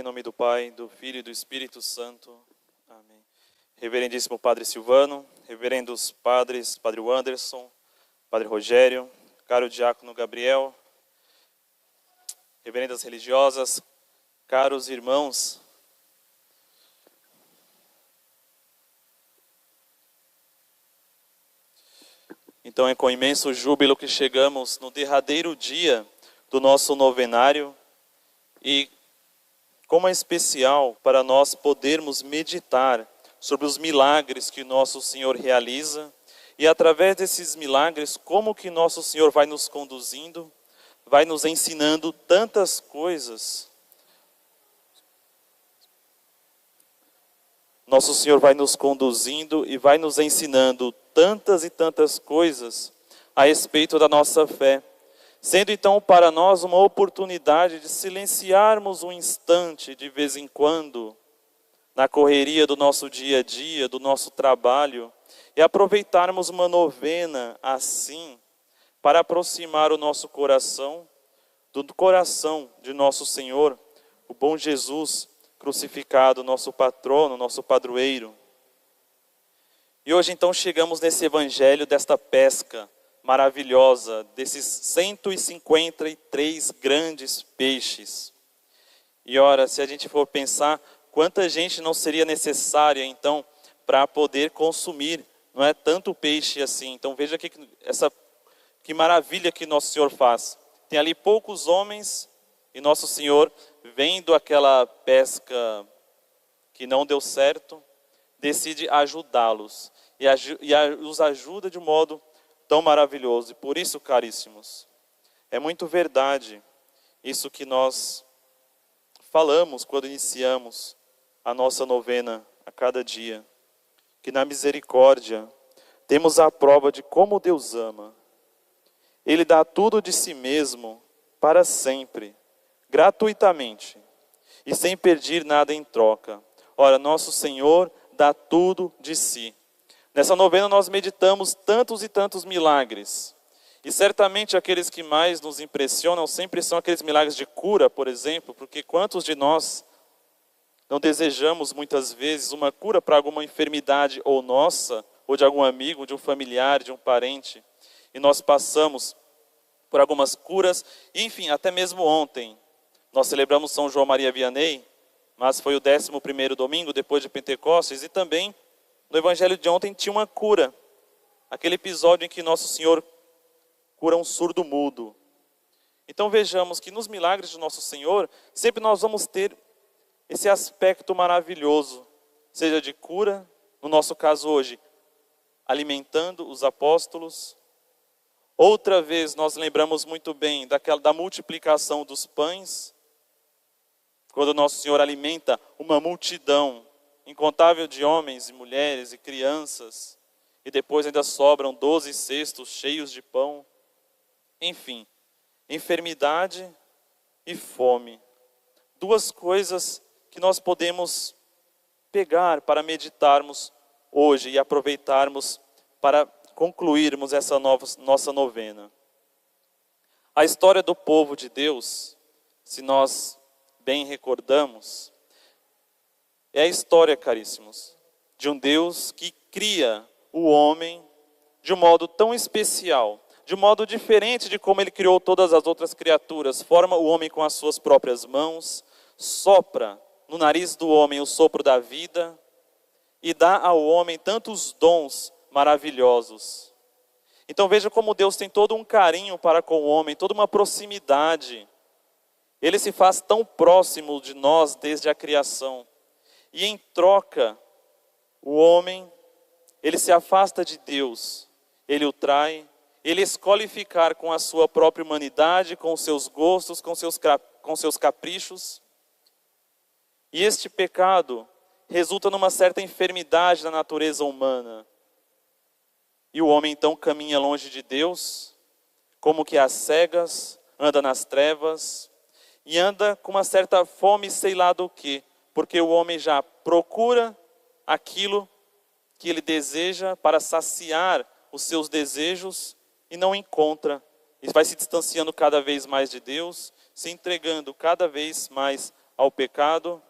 Em nome do Pai, do Filho e do Espírito Santo. Amém. Reverendíssimo Padre Silvano, reverendos padres, Padre Wanderson, Padre Rogério, caro diácono Gabriel, reverendas religiosas, caros irmãos. Então é com imenso júbilo que chegamos no derradeiro dia do nosso novenário e como é especial para nós podermos meditar sobre os milagres que nosso Senhor realiza e através desses milagres como que nosso Senhor vai nos conduzindo, vai nos ensinando tantas coisas. Nosso Senhor vai nos conduzindo e vai nos ensinando tantas e tantas coisas a respeito da nossa fé. Sendo então para nós uma oportunidade de silenciarmos um instante de vez em quando, na correria do nosso dia a dia, do nosso trabalho, e aproveitarmos uma novena assim, para aproximar o nosso coração do coração de nosso Senhor, o bom Jesus crucificado, nosso patrono, nosso padroeiro. E hoje então chegamos nesse evangelho desta pesca maravilhosa, desses 153 grandes peixes. E ora, se a gente for pensar, quanta gente não seria necessária então para poder consumir, não é tanto peixe assim. Então veja que maravilha que nosso Senhor faz. Tem ali poucos homens e nosso Senhor, vendo aquela pesca que não deu certo, decide ajudá-los e os ajuda de um modo tão maravilhoso. E por isso, caríssimos, é muito verdade isso que nós falamos quando iniciamos a nossa novena a cada dia, que na misericórdia temos a prova de como Deus ama. Ele dá tudo de si mesmo para sempre, gratuitamente e sem pedir nada em troca. Ora, nosso Senhor dá tudo de si. Nessa novena nós meditamos tantos e tantos milagres. E certamente aqueles que mais nos impressionam sempre são aqueles milagres de cura, por exemplo, porque quantos de nós não desejamos muitas vezes uma cura para alguma enfermidade ou nossa, ou de algum amigo, de um familiar, de um parente, e nós passamos por algumas curas, e, enfim, até mesmo ontem, nós celebramos São João Maria Vianney, mas foi o 11º domingo depois de Pentecostes, e também no evangelho de ontem tinha uma cura, aquele episódio em que nosso Senhor cura um surdo mudo. Então vejamos que nos milagres de nosso Senhor, sempre nós vamos ter esse aspecto maravilhoso, seja de cura, no nosso caso hoje, alimentando os apóstolos. Outra vez nós lembramos muito bem da multiplicação dos pães, quando nosso Senhor alimenta uma multidão incontável de homens e mulheres e crianças, e depois ainda sobram 12 cestos cheios de pão. Enfim, enfermidade e fome. Duas coisas que nós podemos pegar para meditarmos hoje e aproveitarmos para concluirmos essa nossa novena. A história do povo de Deus, se nós bem recordamos, é a história, caríssimos, de um Deus que cria o homem de um modo tão especial, de um modo diferente de como ele criou todas as outras criaturas. Forma o homem com as suas próprias mãos, sopra no nariz do homem o sopro da vida e dá ao homem tantos dons maravilhosos. Então veja como Deus tem todo um carinho para com o homem, toda uma proximidade. Ele se faz tão próximo de nós desde a criação. E em troca, o homem, ele se afasta de Deus, ele o trai, ele escolhe ficar com a sua própria humanidade, com os seus gostos, com seus caprichos. E este pecado resulta numa certa enfermidade na natureza humana. E o homem então caminha longe de Deus, como que às cegas, anda nas trevas, e anda com uma certa fome, sei lá do quê, porque o homem já procura aquilo que ele deseja para saciar os seus desejos e não encontra. E vai se distanciando cada vez mais de Deus, se entregando cada vez mais ao pecado.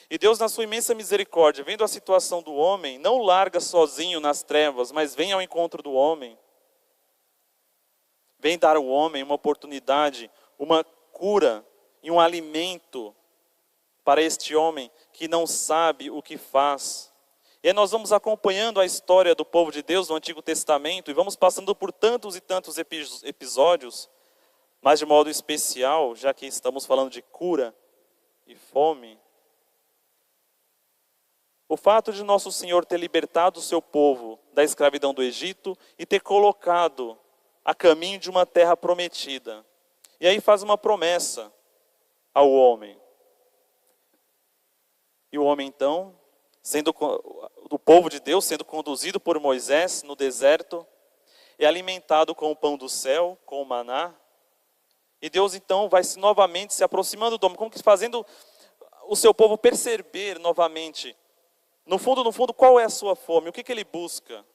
E Deus, na sua imensa misericórdia, vendo a situação do homem, não o larga sozinho nas trevas, mas vem ao encontro do homem. Vem dar ao homem uma oportunidade, uma cura e um alimento para este homem que não sabe o que faz. E aí nós vamos acompanhando a história do povo de Deus no Antigo Testamento e vamos passando por tantos e tantos episódios, mas de modo especial, já que estamos falando de cura e fome, o fato de nosso Senhor ter libertado o seu povo da escravidão do Egito e ter colocado a caminho de uma terra prometida. E aí faz uma promessa ao homem. E o homem então, do povo de Deus, sendo conduzido por Moisés no deserto, é alimentado com o pão do céu, com o maná. E Deus então vai novamente se aproximando do homem, como que fazendo o seu povo perceber novamente, no fundo, qual é a sua fome, o que ele busca.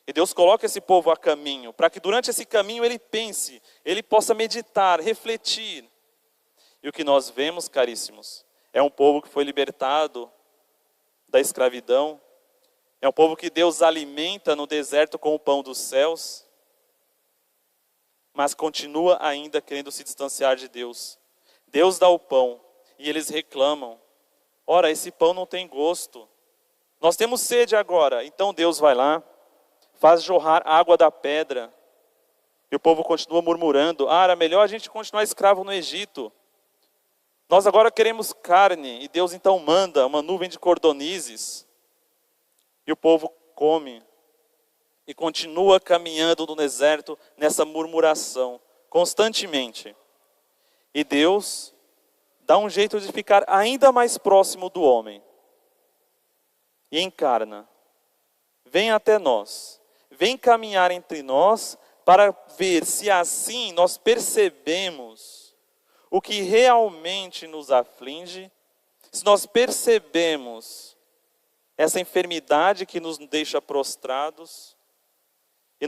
E Deus coloca esse povo a caminho, para que durante esse caminho ele pense, ele possa meditar, refletir. E o que nós vemos, caríssimos, é um povo que foi libertado da escravidão, é um povo que Deus alimenta no deserto com o pão dos céus, mas continua ainda querendo se distanciar de Deus. Deus dá o pão e eles reclamam. Ora, esse pão não tem gosto. Nós temos sede agora. Então Deus vai lá, faz jorrar água da pedra. E o povo continua murmurando. Era melhor a gente continuar escravo no Egito. Nós agora queremos carne. E Deus então manda uma nuvem de cordonizes. E o povo come. E continua caminhando no deserto nessa murmuração, constantemente. E Deus dá um jeito de ficar ainda mais próximo do homem. E encarna. Vem até nós. Vem caminhar entre nós para ver se assim nós percebemos o que realmente nos aflige, se nós percebemos essa enfermidade que nos deixa prostrados, e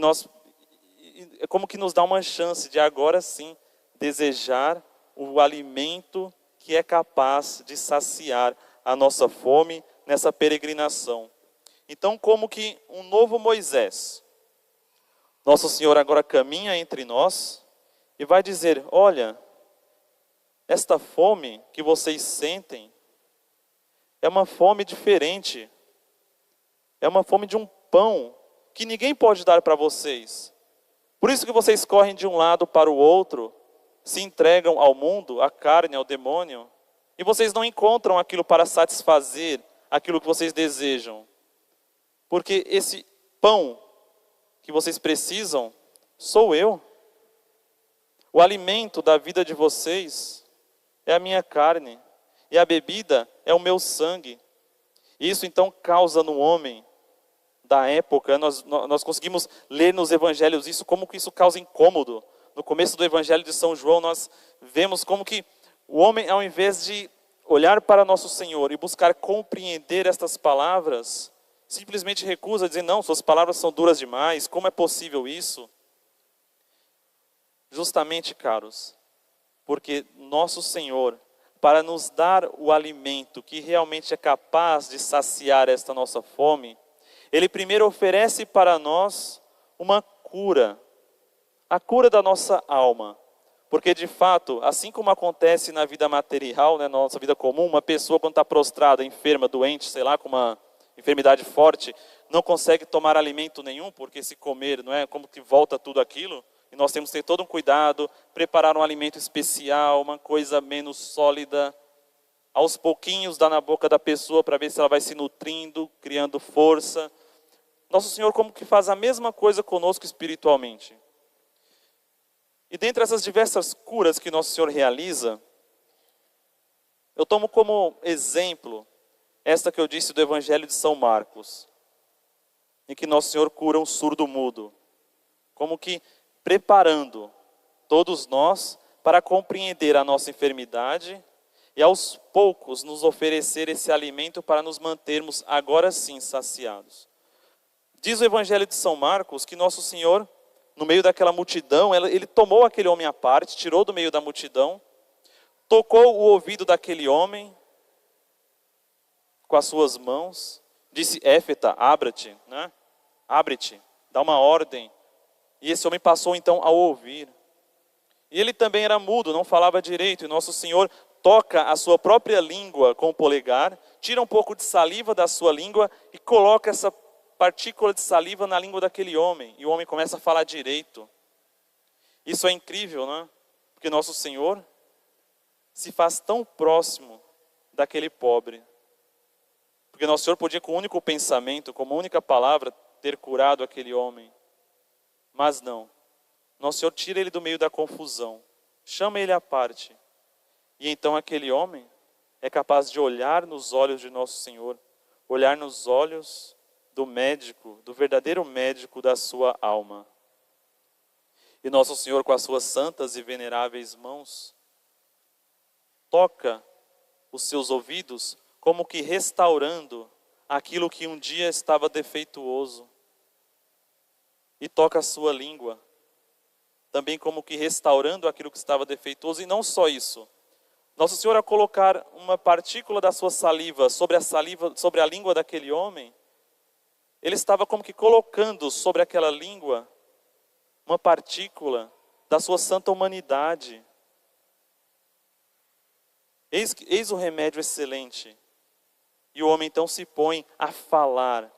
é como que nos dá uma chance de agora sim desejar o alimento que é capaz de saciar a nossa fome nessa peregrinação. Então, como que um novo Moisés, nosso Senhor agora caminha entre nós e vai dizer, olha, esta fome que vocês sentem é uma fome diferente. É uma fome de um pão que ninguém pode dar para vocês. Por isso que vocês correm de um lado para o outro, se entregam ao mundo, à carne, ao demônio, e vocês não encontram aquilo para satisfazer aquilo que vocês desejam. Porque esse pão que vocês precisam, sou eu. O alimento da vida de vocês é a minha carne, e a bebida é o meu sangue. Isso então causa no homem da época, nós conseguimos ler nos evangelhos isso, como que isso causa incômodo. No começo do evangelho de São João, nós vemos como que o homem, ao invés de olhar para nosso Senhor e buscar compreender estas palavras, simplesmente recusa, dizer, não, suas palavras são duras demais, como é possível isso? Justamente, caros, porque nosso Senhor, para nos dar o alimento que realmente é capaz de saciar esta nossa fome, Ele primeiro oferece para nós uma cura, a cura da nossa alma. Porque de fato, assim como acontece na vida material, né, na nossa vida comum, uma pessoa quando está prostrada, enferma, doente, sei lá, com uma enfermidade forte, não consegue tomar alimento nenhum, porque se comer, não é como que volta tudo aquilo, e nós temos que ter todo um cuidado, preparar um alimento especial, uma coisa menos sólida, aos pouquinhos dar na boca da pessoa para ver se ela vai se nutrindo, criando força. Nosso Senhor como que faz a mesma coisa conosco espiritualmente. E dentre essas diversas curas que Nosso Senhor realiza, eu tomo como exemplo esta que eu disse do Evangelho de São Marcos, em que Nosso Senhor cura um surdo-mudo, como que preparando todos nós para compreender a nossa enfermidade e aos poucos nos oferecer esse alimento para nos mantermos agora sim saciados. Diz o Evangelho de São Marcos que Nosso Senhor, no meio daquela multidão, ele tomou aquele homem à parte, tirou do meio da multidão, tocou o ouvido daquele homem com as suas mãos, disse: Éfeta, abra-te, né? Abre-te, dá uma ordem. E esse homem passou então a ouvir. E ele também era mudo, não falava direito. E nosso Senhor toca a sua própria língua com o polegar, tira um pouco de saliva da sua língua e coloca essa partícula de saliva na língua daquele homem. E o homem começa a falar direito. Isso é incrível, né? Porque nosso Senhor se faz tão próximo daquele pobre. Porque nosso Senhor podia, com um único pensamento, com uma única palavra, ter curado aquele homem. Mas não. Nosso Senhor tira ele do meio da confusão. Chama ele à parte. E então aquele homem é capaz de olhar nos olhos de nosso Senhor. Olhar nos olhos do médico, do verdadeiro médico da sua alma. E nosso Senhor, com as suas santas e veneráveis mãos, toca os seus ouvidos como que restaurando aquilo que um dia estava defeituoso. E toca a sua língua, também como que restaurando aquilo que estava defeituoso. E não só isso. Nosso Senhor, ao colocar uma partícula da sua saliva, sobre a língua daquele homem, ele estava como que colocando sobre aquela língua uma partícula da sua santa humanidade. Eis o remédio excelente. E o homem então se põe a falar.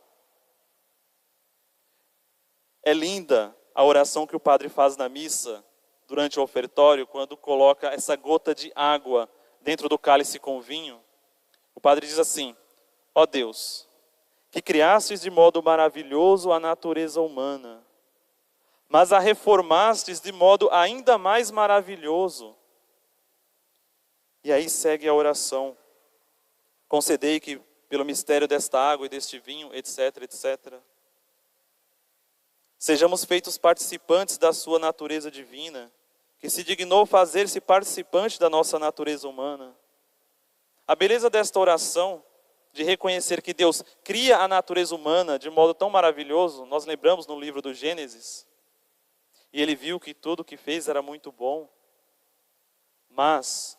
É linda a oração que o padre faz na missa, durante o ofertório, quando coloca essa gota de água dentro do cálice com vinho. O padre diz assim: ó Deus, que criastes de modo maravilhoso a natureza humana, mas a reformastes de modo ainda mais maravilhoso. E aí segue a oração. Concedei que, pelo mistério desta água e deste vinho, etc, etc, sejamos feitos participantes da sua natureza divina, que se dignou fazer-se participante da nossa natureza humana. A beleza desta oração, de reconhecer que Deus cria a natureza humana de modo tão maravilhoso, nós lembramos no livro do Gênesis, e ele viu que tudo o que fez era muito bom, mas,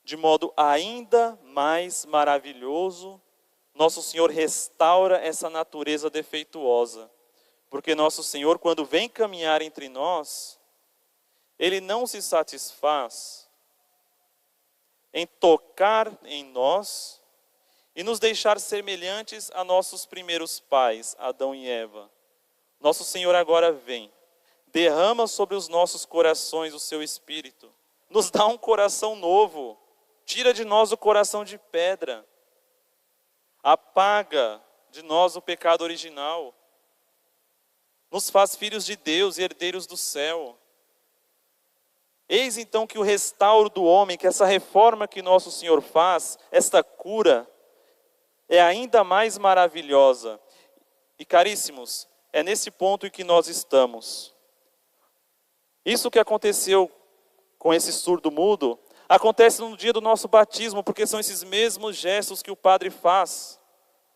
de modo ainda mais maravilhoso, nosso Senhor restaura essa natureza defeituosa. Porque nosso Senhor, quando vem caminhar entre nós, Ele não se satisfaz em tocar em nós e nos deixar semelhantes a nossos primeiros pais, Adão e Eva. Nosso Senhor agora vem, derrama sobre os nossos corações o seu Espírito, nos dá um coração novo, tira de nós o coração de pedra, apaga de nós o pecado original, nos faz filhos de Deus e herdeiros do céu. Eis então que o restauro do homem, que essa reforma que nosso Senhor faz, esta cura, é ainda mais maravilhosa. E caríssimos, é nesse ponto em que nós estamos. Isso que aconteceu com esse surdo-mudo, acontece no dia do nosso batismo, porque são esses mesmos gestos que o padre faz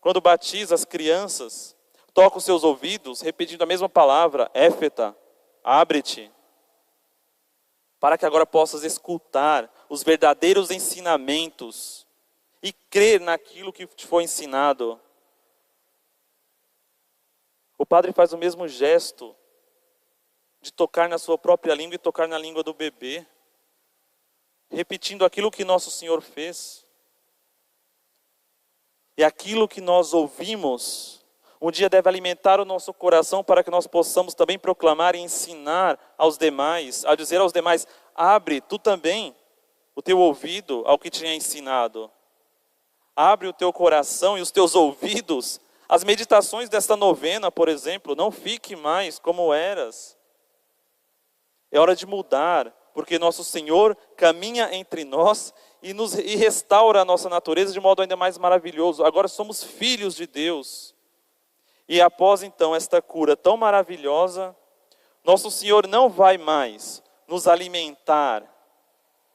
quando batiza as crianças. Toca os seus ouvidos, repetindo a mesma palavra, éfeta, abre-te, para que agora possas escutar os verdadeiros ensinamentos e crer naquilo que te foi ensinado. O padre faz o mesmo gesto de tocar na sua própria língua e tocar na língua do bebê, repetindo aquilo que nosso Senhor fez. E aquilo que nós ouvimos um dia deve alimentar o nosso coração para que nós possamos também proclamar e ensinar aos demais, a dizer aos demais: abre tu também o teu ouvido ao que te é ensinado. Abre o teu coração e os teus ouvidos às meditações desta novena, por exemplo. Não fique mais como eras. É hora de mudar, porque nosso Senhor caminha entre nós e restaura a nossa natureza de modo ainda mais maravilhoso. Agora somos filhos de Deus. E após então esta cura tão maravilhosa, nosso Senhor não vai mais nos alimentar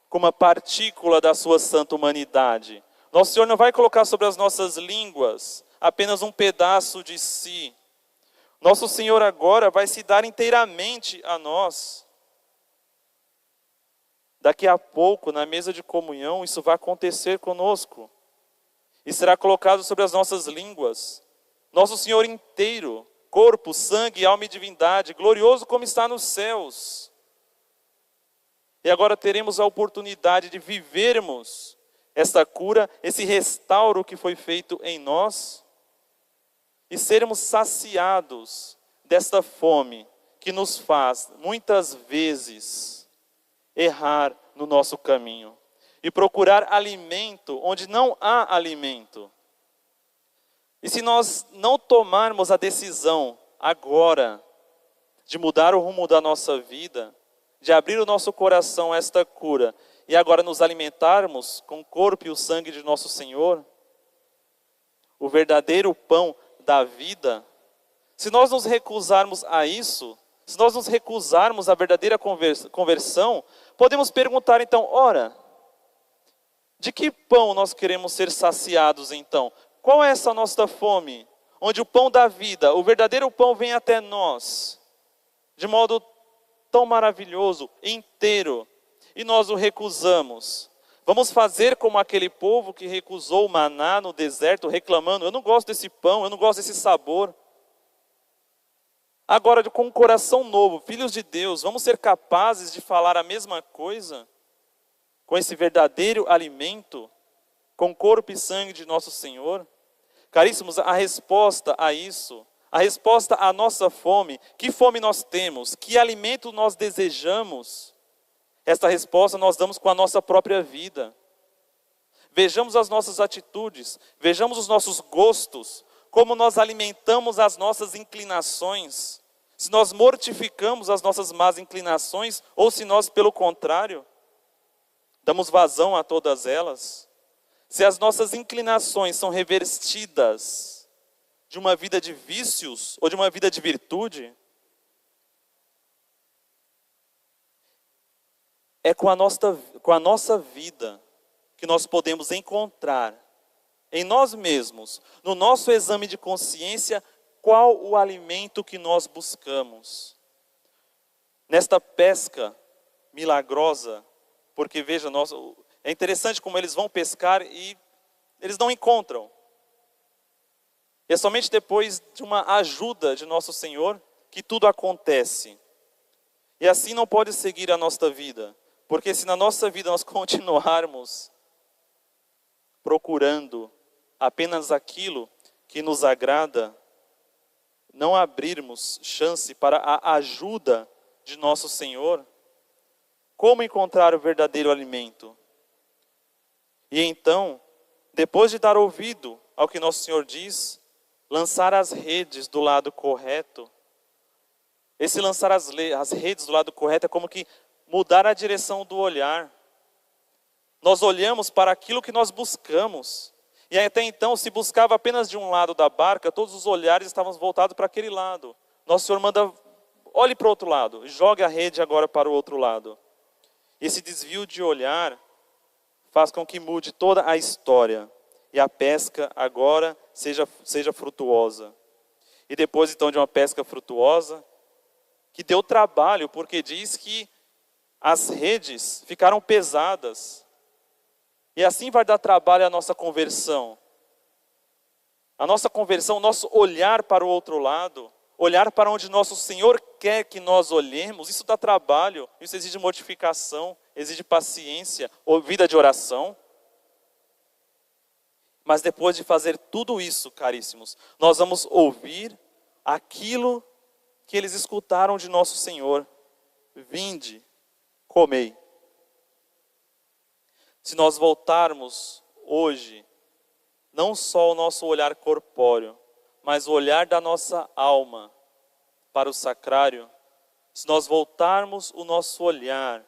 com uma partícula da sua santa humanidade. Nosso Senhor não vai colocar sobre as nossas línguas apenas um pedaço de si. Nosso Senhor agora vai se dar inteiramente a nós. Daqui a pouco, na mesa de comunhão, isso vai acontecer conosco. e será colocado sobre as nossas línguas. Nosso Senhor inteiro, corpo, sangue, alma e divindade, glorioso como está nos céus. E agora teremos a oportunidade de vivermos esta cura, esse restauro que foi feito em nós, e sermos saciados desta fome que nos faz, muitas vezes, errar no nosso caminho e procurar alimento onde não há alimento. E se nós não tomarmos a decisão agora de mudar o rumo da nossa vida, de abrir o nosso coração a esta cura e agora nos alimentarmos com o corpo e o sangue de nosso Senhor, o verdadeiro pão da vida, se nós nos recusarmos a isso, se nós nos recusarmos à verdadeira conversão, podemos perguntar então, ora, de que pão nós queremos ser saciados então? Qual é essa nossa fome? Onde o pão da vida, o verdadeiro pão vem até nós, de modo tão maravilhoso, inteiro, e nós o recusamos. Vamos fazer como aquele povo que recusou o maná no deserto, reclamando, eu não gosto desse pão, eu não gosto desse sabor. Agora, com um coração novo, filhos de Deus, vamos ser capazes de falar a mesma coisa? Com esse verdadeiro alimento, com corpo e sangue de nosso Senhor? Caríssimos, a resposta a isso, a resposta à nossa fome, que fome nós temos, que alimento nós desejamos, esta resposta nós damos com a nossa própria vida. Vejamos as nossas atitudes, vejamos os nossos gostos, como nós alimentamos as nossas inclinações, se nós mortificamos as nossas más inclinações, ou se nós, pelo contrário, damos vazão a todas elas. Se as nossas inclinações são revestidas de uma vida de vícios ou de uma vida de virtude, é com a nossa vida que nós podemos encontrar em nós mesmos, no nosso exame de consciência, qual o alimento que nós buscamos. Nesta pesca milagrosa, porque veja, é interessante como eles vão pescar e eles não encontram. E é somente depois de uma ajuda de nosso Senhor que tudo acontece. E assim não pode seguir a nossa vida, porque se na nossa vida nós continuarmos procurando apenas aquilo que nos agrada, não abrirmos chance para a ajuda de nosso Senhor, como encontrar o verdadeiro alimento? E então, depois de dar ouvido ao que nosso Senhor diz, lançar as redes do lado correto. Esse lançar as redes do lado correto é como que mudar a direção do olhar. Nós olhamos para aquilo que nós buscamos. E até então, se buscava apenas de um lado da barca, todos os olhares estavam voltados para aquele lado. Nosso Senhor manda, olhe para o outro lado, jogue a rede agora para o outro lado. Esse desvio de olhar faz com que mude toda a história. E a pesca agora seja frutuosa. E depois então de uma pesca frutuosa, que deu trabalho, porque diz que as redes ficaram pesadas. E assim vai dar trabalho à nossa conversão. A nossa conversão, o nosso olhar para o outro lado, olhar para onde nosso Senhor quer que nós olhemos, isso dá trabalho, isso exige mortificação, exige paciência, ou vida de oração. Mas depois de fazer tudo isso, caríssimos, nós vamos ouvir aquilo que eles escutaram de nosso Senhor. Vinde, comei. Se nós voltarmos hoje, não só o nosso olhar corpóreo, mas o olhar da nossa alma para o sacrário, se nós voltarmos o nosso olhar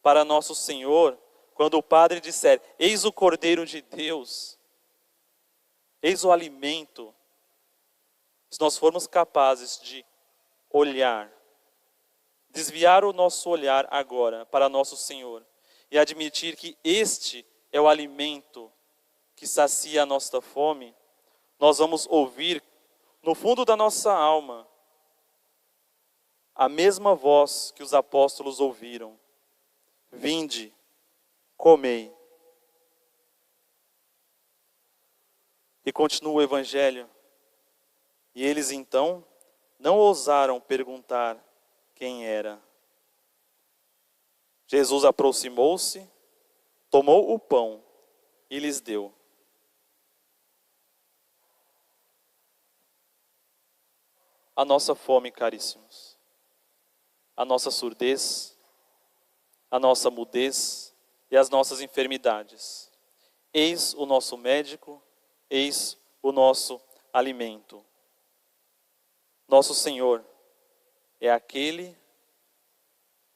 para nosso Senhor, quando o Padre disser, eis o Cordeiro de Deus, eis o alimento, se nós formos capazes de olhar, desviar o nosso olhar agora para nosso Senhor, e admitir que este é o alimento que sacia a nossa fome, nós vamos ouvir no fundo da nossa alma a mesma voz que os apóstolos ouviram. Vinde, comei. E continua o evangelho. E eles então não ousaram perguntar quem era. Jesus aproximou-se, tomou o pão e lhes deu. A nossa fome, caríssimos, a nossa surdez, a nossa mudez e as nossas enfermidades. Eis o nosso médico, eis o nosso alimento. Nosso Senhor é aquele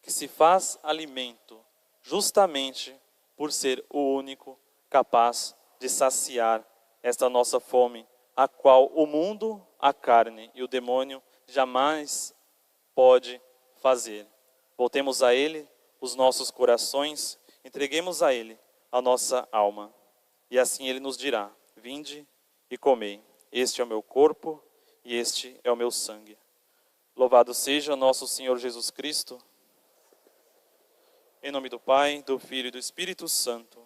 que se faz alimento justamente por ser o único capaz de saciar esta nossa fome, a qual o mundo, a carne e o demônio jamais pode fazer. Voltemos a Ele os nossos corações, entreguemos a Ele a nossa alma. E assim Ele nos dirá: vinde e comei, este é o meu corpo e este é o meu sangue. Louvado seja nosso Senhor Jesus Cristo. Em nome do Pai, do Filho e do Espírito Santo.